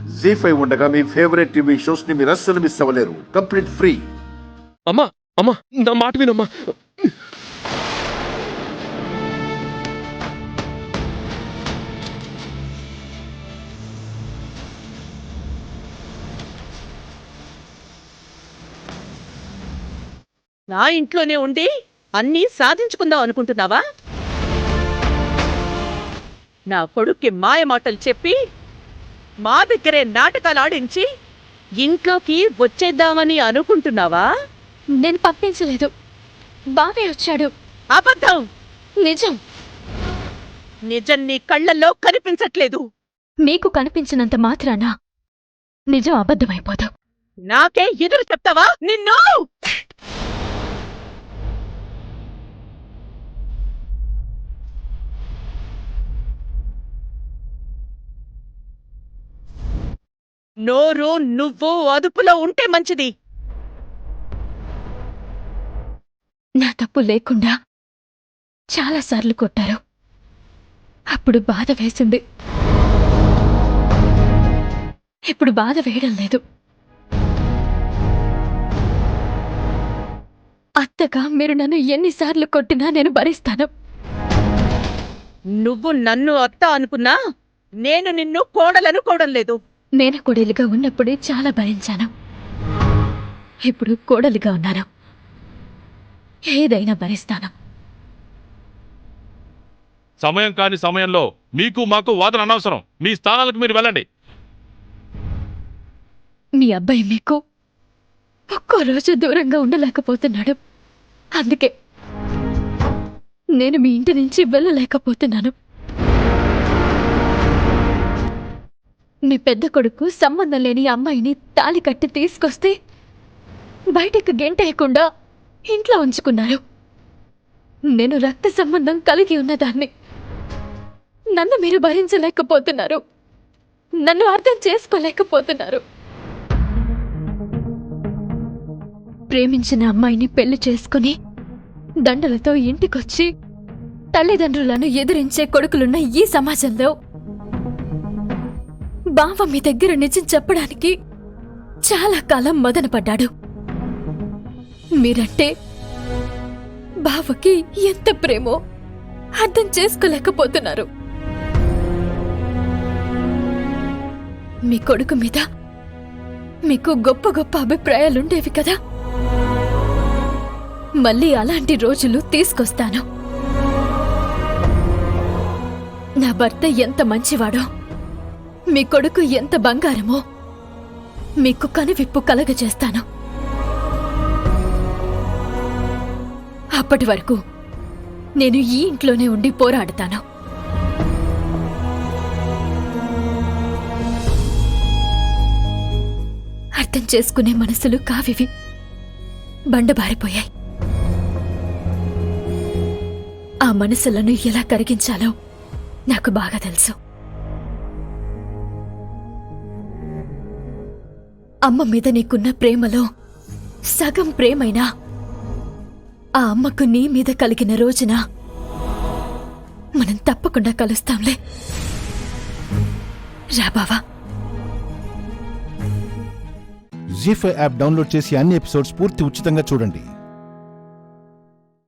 జీ5 ఉండగా మీ favourite TV shows ని మీరు అస్సలు మిస్ అవ్వలేరు. Complete free. అమ్మా అమ్మా నా మాట వినమ్మా. నా ఇంట్లోనే ఉండి అన్నీ సాధించుకుందాం అనుకుంటున్నావా? నా కొడుక్కి మాయ మాటలు చెప్పి మా దగ్గరే నాటకాలు ఆడించి ఇంట్లోకి వచ్చేద్దామని అనుకుంటున్నావా? నేను పంపించలేదు, బావే వచ్చాడు. అబద్ధం. నిజం. నిజం నీ కళ్ళల్లో కనిపించట్లేదు. మీకు కనిపించినంత మాత్రాన నిజం అబద్ధమైపోదు. నాకే ఎదురు చెప్తావా నిన్ను? నోరు నువ్వు అదుపులో ఉంటే మంచిది. నా తప్పు లేకుండా చాలాసార్లు కొట్టారు. అప్పుడు బాధ వేసింది. ఇప్పుడు బాధ వేయడం లేదు. అత్తగా మీరు నన్ను ఎన్నిసార్లు కొట్టినా నేను భరిస్తాను. నువ్వు నన్ను అత్త అనుకున్నా నేను నిన్ను కోడలనుకోవడం లేదు. నేను కోడలిగా ఉన్నప్పుడే చాలా భరించాను. ఇప్పుడు కోడలిగా ఉన్నాను. ఏదైనా భరిస్తాను. సమయం కాని సమయంలో మీకు మాకు వాదన అనవసరం. మీ స్థానాలకు మీరు వెళ్ళండి. మీ అబ్బాయి మీకు ఒక్కో రోజు దూరంగా ఉండలేకపోతున్నాడు. అందుకే నేను మీ ఇంటి నుంచి వెళ్ళలేకపోతున్నాను. మీ పెద్ద కొడుకు సంబంధం లేని అమ్మాయిని తాళి కట్టి తీసుకొస్తే బయటకు గెంటేయకుండా ఇంట్లో ఉంచుకున్నారు. నేను రక్త సంబంధం కలిగి ఉన్నదాన్ని. నన్ను మీరు భరించలేకపోతున్నారు. నన్ను అర్థం చేసుకోలేకపోతున్నారు. ప్రేమించిన అమ్మాయిని పెళ్లి చేసుకుని దండలతో ఇంటికొచ్చి తల్లిదండ్రులను ఎదిరించే కొడుకులున్న ఈ సమాజంలో బావ మీ దగ్గర నిజం చెప్పడానికి చాలా కాలం మదనపడ్డాడు. మీరంటే బావకి ఎంత ప్రేమో అర్థం చేసుకోలేకపోతున్నారు. మీ కొడుకు మీద మీకు గొప్ప గొప్ప అభిప్రాయాలుండేవి కదా. మళ్ళీ అలాంటి రోజులు తీసుకొస్తాను. నా భర్త ఎంత మంచివాడో, మీ కొడుకు ఎంత బంగారమో మీకు కనువిప్పు కలగజేస్తాను. అప్పటి వరకు నేను ఈ ఇంట్లోనే ఉండి పోరాడతాను. అర్థం చేసుకునే మనసులు కావివి బండబారిపోయాయి. ఆ మనసులను ఎలా కరిగించాలో నాకు బాగా తెలుసు. అమ్మ మీద నీకున్న ప్రేమలో సగం ప్రేమైనా ఆ అమ్మకు నీ మీద కలిగిన రోజున మనం తప్పకుండా కలుస్తాంలే. రా బావా. జీ5 యాప్ డౌన్లోడ్ చేసి అన్ని ఎపిసోడ్స్ పూర్తి ఉచితంగా చూడండి.